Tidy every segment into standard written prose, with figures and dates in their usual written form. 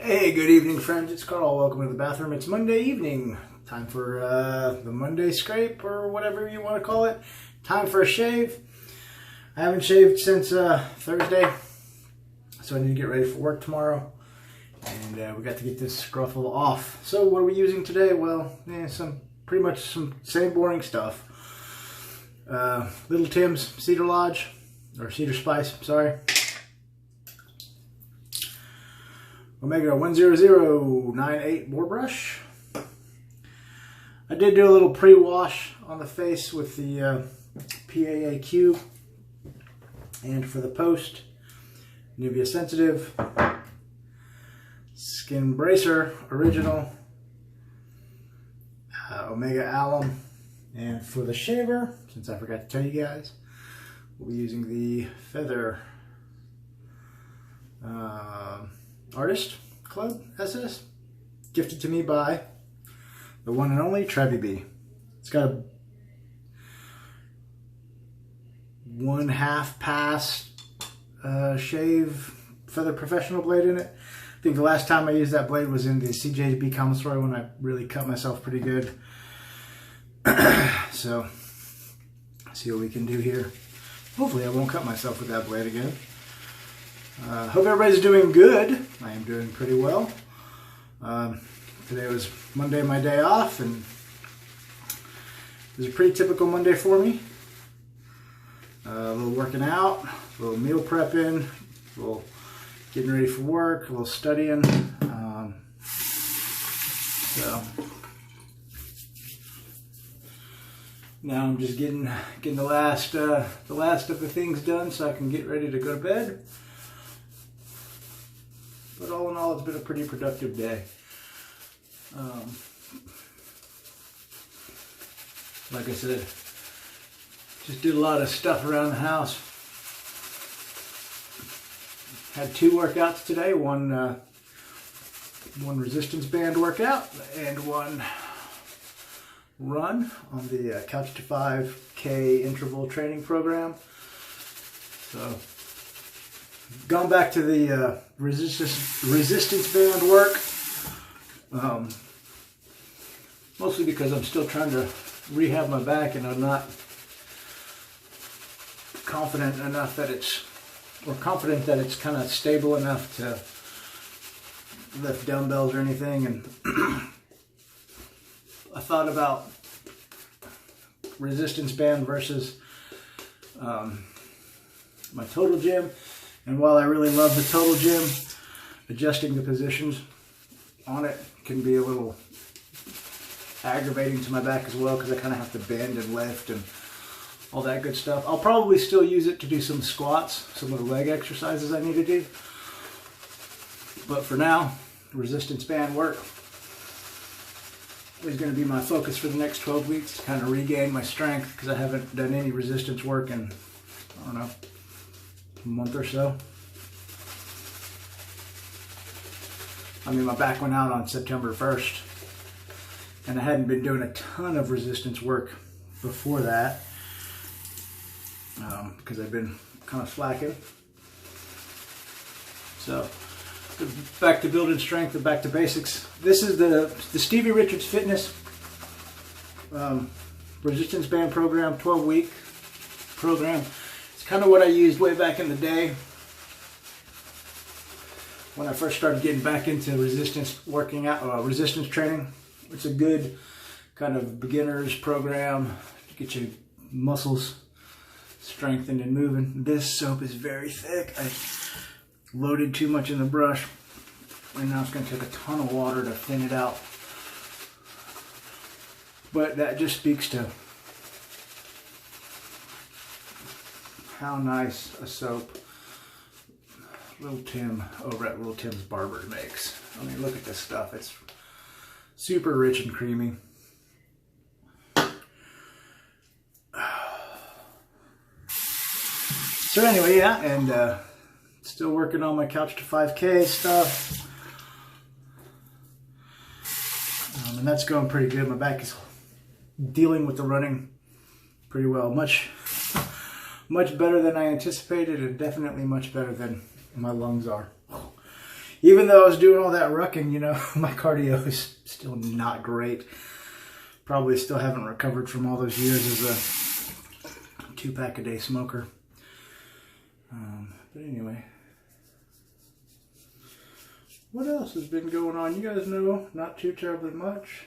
Hey, good evening, friends. It's Carl. Welcome to the bathroom. It's Monday evening. Time for the Monday scrape, or whatever you want to call it. Time for a shave. I haven't shaved since Thursday, so I need to get ready for work tomorrow. And we got to get this scruffle off. So what are we using today? Well, pretty much some same boring stuff. Little Tim's Cedar Lodge, or Cedar Spice, sorry. Omega 10098 boar brush. I did do a little pre-wash on the face with the PAA Cube. And for the post, Nivea Sensitive, SkinBracer Original, Omega Alum. And for the shaver, since I forgot to tell you guys, we'll be using the Feather Artist Club SS, gifted to me by the one and only Trevi B. It's got a 1/2 pass shave feather professional blade in it. I think the last time I used that blade was in the CJB commissary when I really cut myself pretty good. So, see what we can do here. Hopefully I won't cut myself with that blade again. Hope everybody's doing good. I am doing pretty well. Today was Monday, my day off, and it was a pretty typical Monday for me. A little working out, a little meal prepping, a little getting ready for work, a little studying. So now I'm just getting the last of the things done so I can get ready to go to bed. But all in all, it's been a pretty productive day. Like I said, just did a lot of stuff around the house. Had 2 workouts today, one resistance band workout and one run on the Couch to 5K interval training program. So, gone back to the resistance band work, mostly because I'm still trying to rehab my back, and I'm not confident enough that it's kind of stable enough to lift dumbbells or anything. And I thought about resistance band versus my total gym. And while I really love the total gym, adjusting the positions on it can be a little aggravating to my back as well, because I kind of have to bend and lift and all that good stuff. I'll probably still use it to do some squats, some of the leg exercises I need to do. But for now, resistance band work is going to be my focus for the next 12 weeks to kind of regain my strength, because I haven't done any resistance work in, I don't know, a month or so. I mean, my back went out on September 1st, and I hadn't been doing a ton of resistance work before that, because I've been kind of slacking. So, back to building strength and back to basics. This is the Stevie Richards Fitness resistance band program, 12-week program. It's kind of what I used way back in the day when I first started getting back into resistance working out, resistance training. It's a good kind of beginner's program to get your muscles strengthened and moving. This soap is very thick. I loaded too much in the brush, and now it's going to take a ton of water to thin it out. But that just speaks to how nice a soap Little Tim over at Little Tim's Barber makes. I mean, look at this stuff. It's super rich and creamy. So anyway, yeah, and still working on my Couch to 5K stuff. And that's going pretty good. My back is dealing with the running pretty well. Much better than I anticipated, and definitely much better than my lungs are. Even though I was doing all that rucking, you know, my cardio is still not great. Probably still haven't recovered from all those years as a 2-pack a day smoker. But anyway, what else has been going on? You guys know, not too terribly much.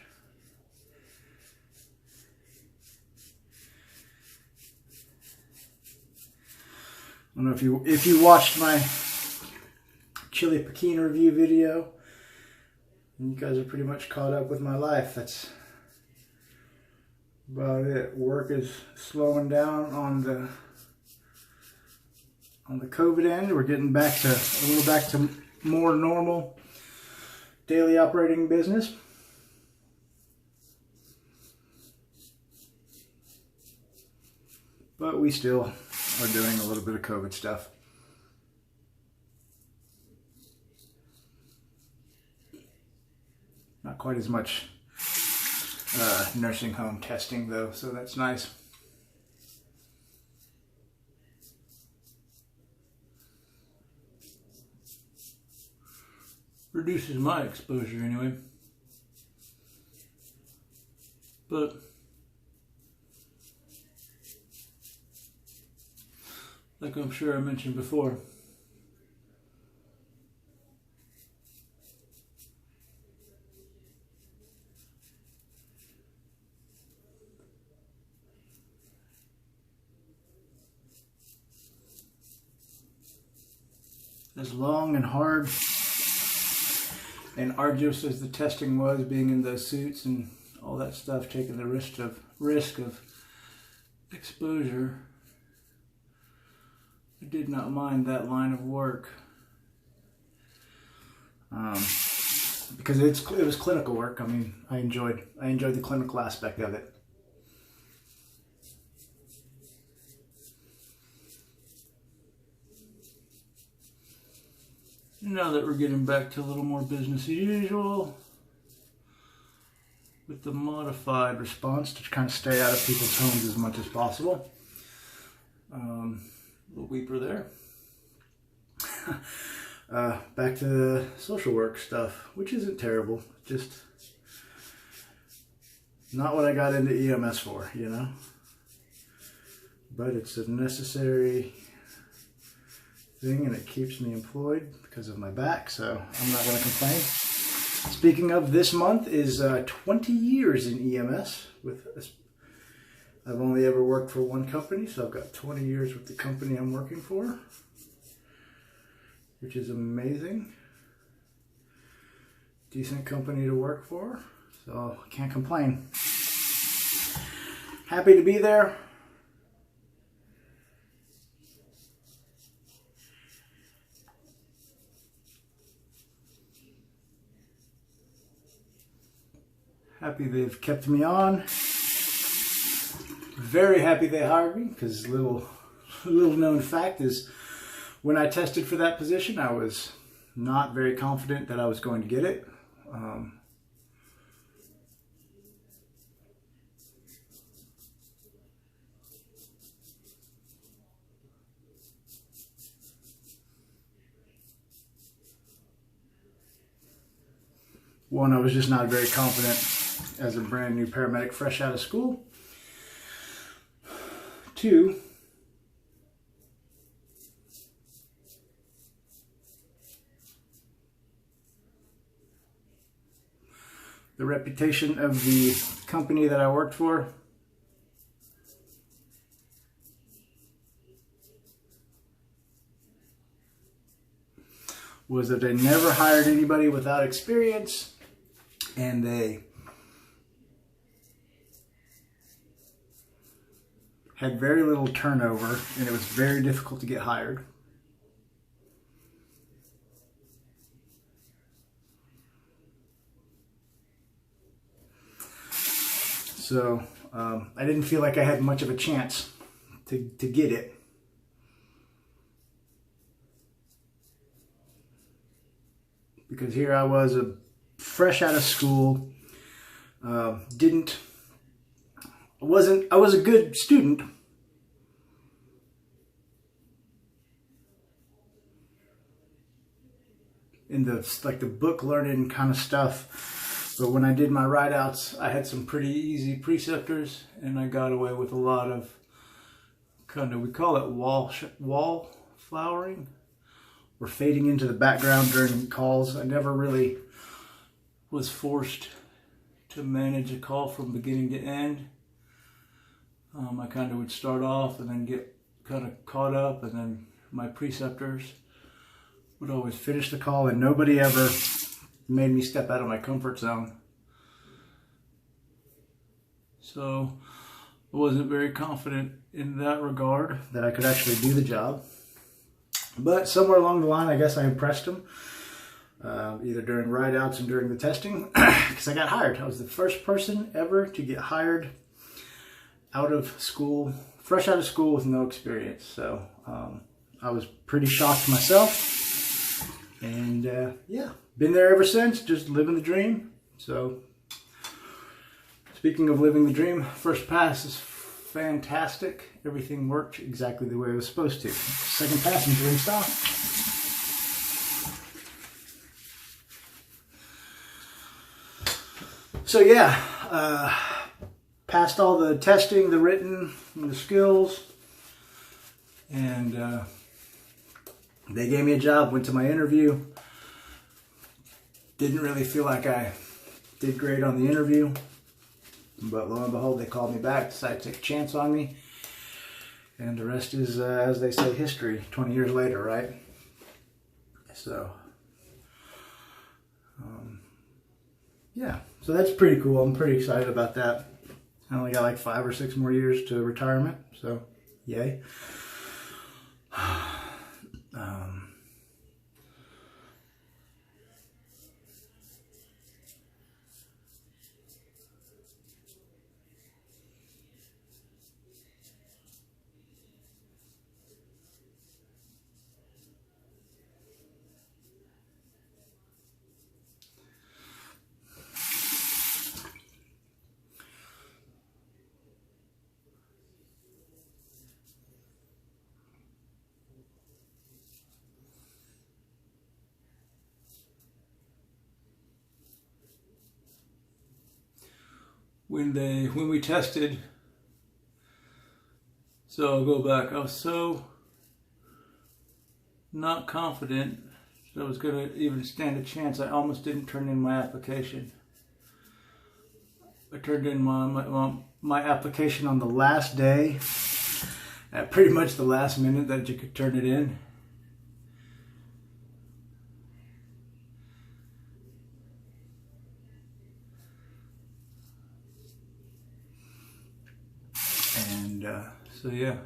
I don't know if you watched my chili piquin review video, and you guys are pretty much caught up with my life. That's about it. Work is slowing down on the COVID end. We're getting back to a little back to more normal daily operating business. But we still are doing a little bit of COVID stuff. Not quite as much nursing home testing though, so that's nice. Reduces my exposure anyway. But like I'm sure I mentioned before, as long and hard and arduous as the testing was, being in those suits and all that stuff, taking the risk of exposure, I did not mind that line of work, because it was clinical work. I mean, I enjoyed the clinical aspect of it. Now that we're getting back to a little more business as usual, with the modified response to kind of stay out of people's homes as much as possible. Little weeper there. Back to the social work stuff, which isn't terrible, just not what I got into EMS for, you know. But it's a necessary thing, and it keeps me employed because of my back, so I'm not going to complain. Speaking of, this month is 20 years in EMS. I've only ever worked for one company, so I've got 20 years with the company I'm working for, which is amazing. Decent company to work for, so I can't complain. Happy to be there. Happy they've kept me on. Very happy they hired me, because little known fact is, when I tested for that position, I was not very confident that I was going to get it. One, I was just not very confident as a brand new paramedic fresh out of school. Two, the reputation of the company that I worked for was that they never hired anybody without experience, and they had very little turnover, and it was very difficult to get hired. So I didn't feel like I had much of a chance to get it. Because here I was, fresh out of school, I was a good student, in the like the book learning kind of stuff. But when I did my ride outs, I had some pretty easy preceptors, and I got away with a lot of kind of, we call it wall flowering, or fading into the background during calls. I never really was forced to manage a call from beginning to end. I kind of would start off and then get kind of caught up, and then my preceptors would always finish the call, and nobody ever made me step out of my comfort zone. So I wasn't very confident in that regard that I could actually do the job. But somewhere along the line, I guess I impressed them, either during ride outs and during the testing, because I got hired. I was the first person ever to get hired out of school, fresh out of school with no experience. So I was pretty shocked myself, and yeah, been there ever since, just living the dream. So speaking of living the dream, first pass is fantastic. Everything worked exactly the way it was supposed to. Second pass in dream style. So yeah, passed all the testing, the written, and the skills, and they gave me a job. Went to my interview. Didn't really feel like I did great on the interview, but lo and behold, they called me back, decided to take a chance on me, and the rest is, as they say, history. 20 years later, right? So yeah, so that's pretty cool. I'm pretty excited about that. I only got like 5 or 6 more years to retirement, so yay. When we tested, so I'll go back, I was so not confident that I was going to even stand a chance, I almost didn't turn in my application. I turned in my application on the last day, at pretty much the last minute that you could turn it in. And so yeah,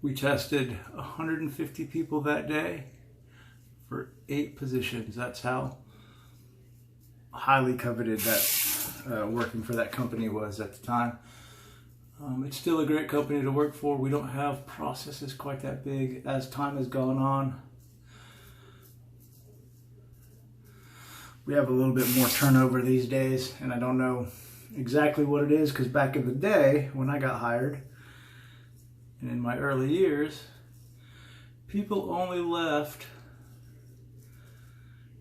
we tested 150 people that day for 8 positions. That's how highly coveted that working for that company was at the time. It's still a great company to work for. We don't have processes quite that big. As time has gone on, we have a little bit more turnover these days, and I don't know exactly what it is, because back in the day when I got hired and in my early years, people only left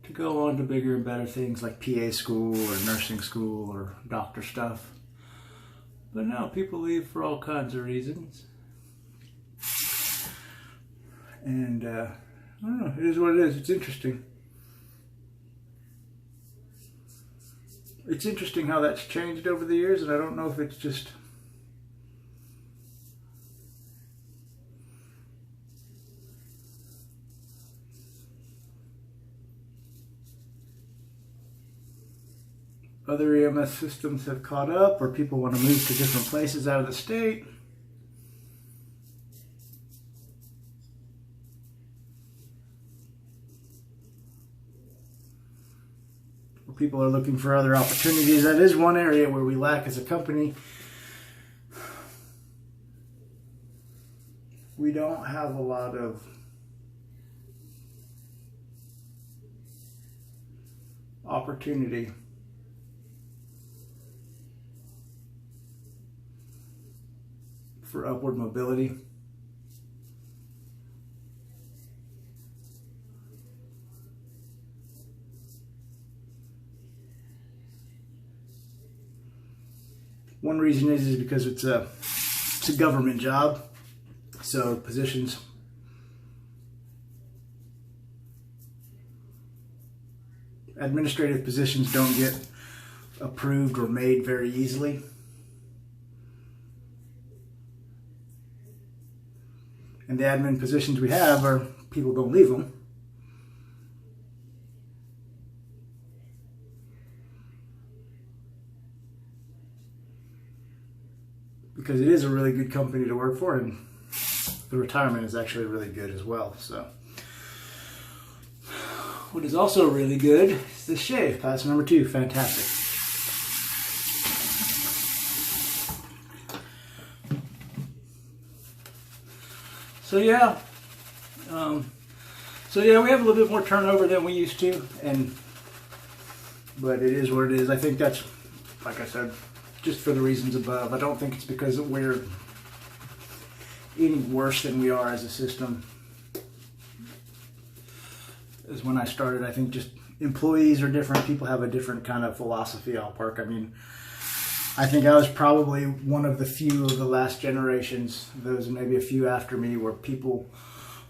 to go on to bigger and better things like PA school or nursing school or doctor stuff. But now people leave for all kinds of reasons. And I don't know, it is what it is. It's interesting. It's interesting how that's changed over the years, and I don't know if it's just other EMS systems have caught up, or people want to move to different places out of the state. People are looking for other opportunities. That is one area where we lack as a company. We don't have a lot of opportunity for upward mobility. One reason is because it's a government job, so positions, administrative positions don't get approved or made very easily. And the admin positions we have are people don't leave them. Because it is a really good company to work for, and the retirement is actually really good as well. So, what is also really good is this shave. Pass number 2, fantastic. So yeah, we have a little bit more turnover than we used to, but it is what it is. I think that's, like I said, just for the reasons above. I don't think it's because we're any worse than we are as a system. As when I started, I think just employees are different. People have a different kind of philosophy on work. I mean, I think I was probably one of the few of the last generations, those maybe a few after me, where people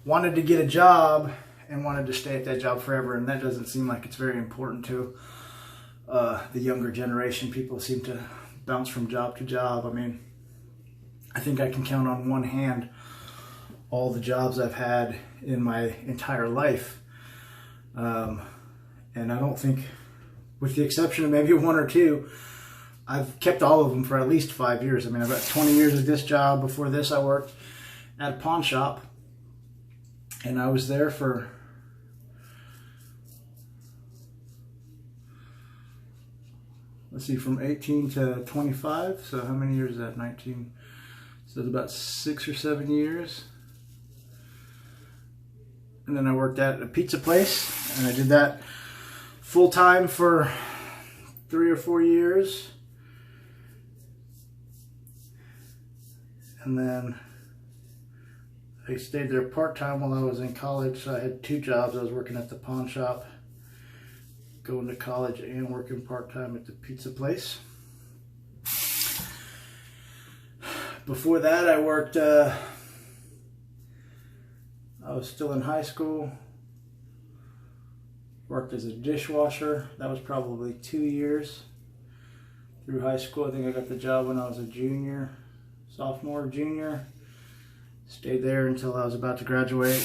wanted to get a job and wanted to stay at that job forever, and that doesn't seem like it's very important to the younger generation. People seem to bounce from job to job. I mean, I think I can count on one hand all the jobs I've had in my entire life. And I don't think, with the exception of maybe 1 or 2, I've kept all of them for at least 5 years. I mean, I've got 20 years of this job. Before this, I worked at a pawn shop, and I was there for from 18 to 25. So how many years is that? 19. So it's about 6 or 7 years. And then I worked at a pizza place, and I did that full time for 3 or 4 years. And then I stayed there part-time while I was in college, so I had 2 jobs. I was working at the pawn shop, going to college, and working part-time at the pizza place. Before that, I worked, I was still in high school, worked as a dishwasher. That was probably 2 years through high school. I think I got the job when I was a junior, sophomore, junior. Stayed there until I was about to graduate.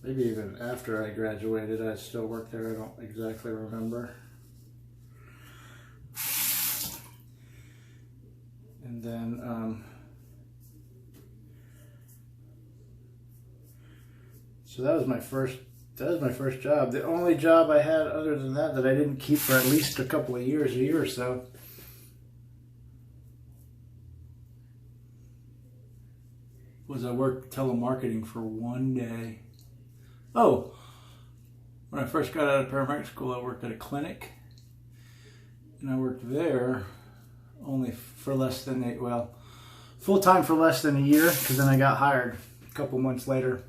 Maybe even after I graduated, I still worked there. I don't exactly remember. And then, so that was my first job. The only job I had other than that I didn't keep for at least a couple of years, a year or so, was I worked telemarketing for 1 day. Oh, when I first got out of paramedic school, I worked at a clinic, and I worked there only for less than full time for less than a year, because then I got hired a couple months later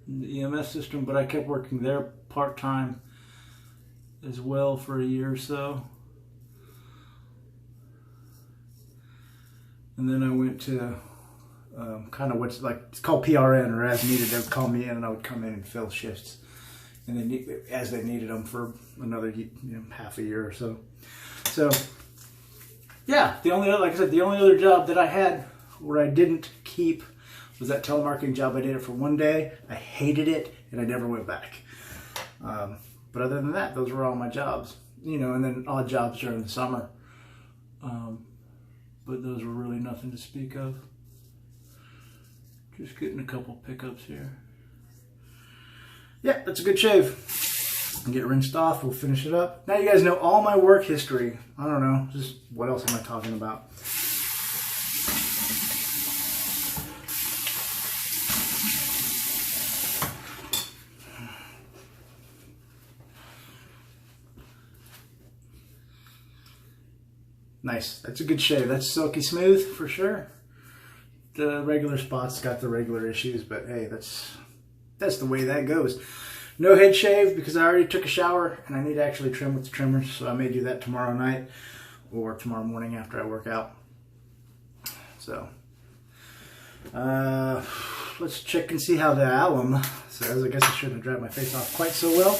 in the EMS system, but I kept working there part-time as well for a year or so. And then I went to kind of what's like, it's called PRN, or as needed. They would call me in and I would come in and fill shifts, and then as they needed them for another half a year or so. So yeah, like I said, the only other job that I had where I didn't keep was that telemarketing job. I did it for 1 day. I hated it, and I never went back. But other than that, those were all my jobs. And then odd jobs during the summer. But those were really nothing to speak of. Just getting a couple pickups here. Yeah, that's a good shave. I'll get rinsed off. We'll finish it up. Now you guys know all my work history. I don't know. Just what else am I talking about? Nice. That's a good shave. That's silky smooth for sure. The regular spot's got the regular issues, but hey, that's the way that goes. No head shave because I already took a shower and I need to actually trim with the trimmer, so I may do that tomorrow night or tomorrow morning after I work out. So let's check and see how the Alum says. I guess I shouldn't have dried my face off quite so well.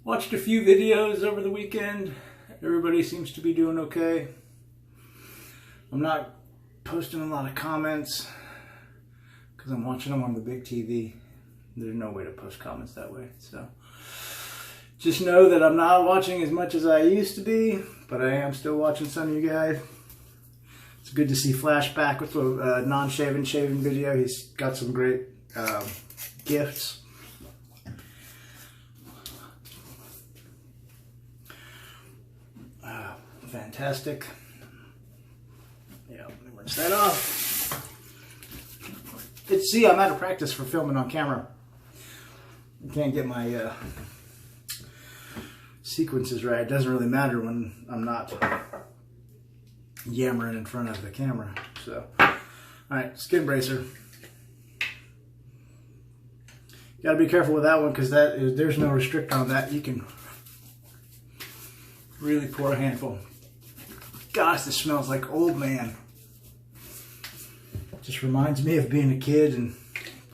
Watched a few videos over the weekend. Everybody seems to be doing okay. I'm not posting a lot of comments because I'm watching them on the big TV. There's no way to post comments that way. So just know that I'm not watching as much as I used to be, but I am still watching some of you guys. It's good to see Flash back with a non-shaven shaving video. He's got some great gifts. Fantastic. Yeah, let me rinse that off. See, I'm out of practice for filming on camera. I can't get my sequences right. It doesn't really matter when I'm not yammering in front of the camera. So, alright, SkinBracer. Gotta be careful with that one because there's no restrict on that. You can really pour a handful. Gosh, this smells like old man. Just reminds me of being a kid and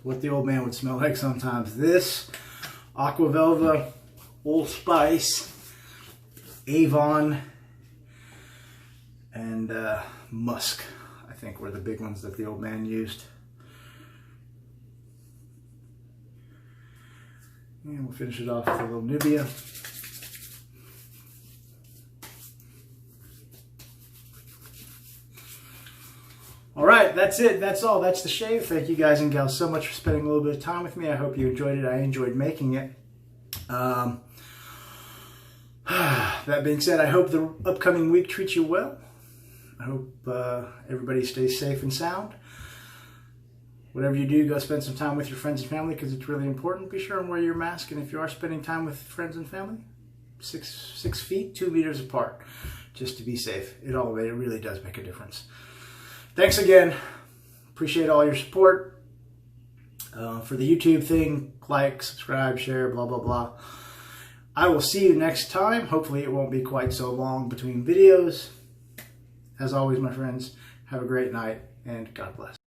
what the old man would smell like sometimes. This, Aqua Velva, Old Spice, Avon, and Musk, I think were the big ones that the old man used. And we'll finish it off with a little Nivea. Alright, that's it. That's all. That's the shave. Thank you guys and gals so much for spending a little bit of time with me. I hope you enjoyed it. I enjoyed making it. That being said, I hope the upcoming week treats you well. I hope everybody stays safe and sound. Whatever you do, go spend some time with your friends and family because it's really important. Be sure and wear your mask. And if you are spending time with friends and family, 6 feet, 2 meters apart, just to be safe. It really does make a difference. Thanks again. Appreciate all your support. For the YouTube thing, like, subscribe, share, blah, blah, blah. I will see you next time. Hopefully it won't be quite so long between videos. As always, my friends, have a great night and God bless.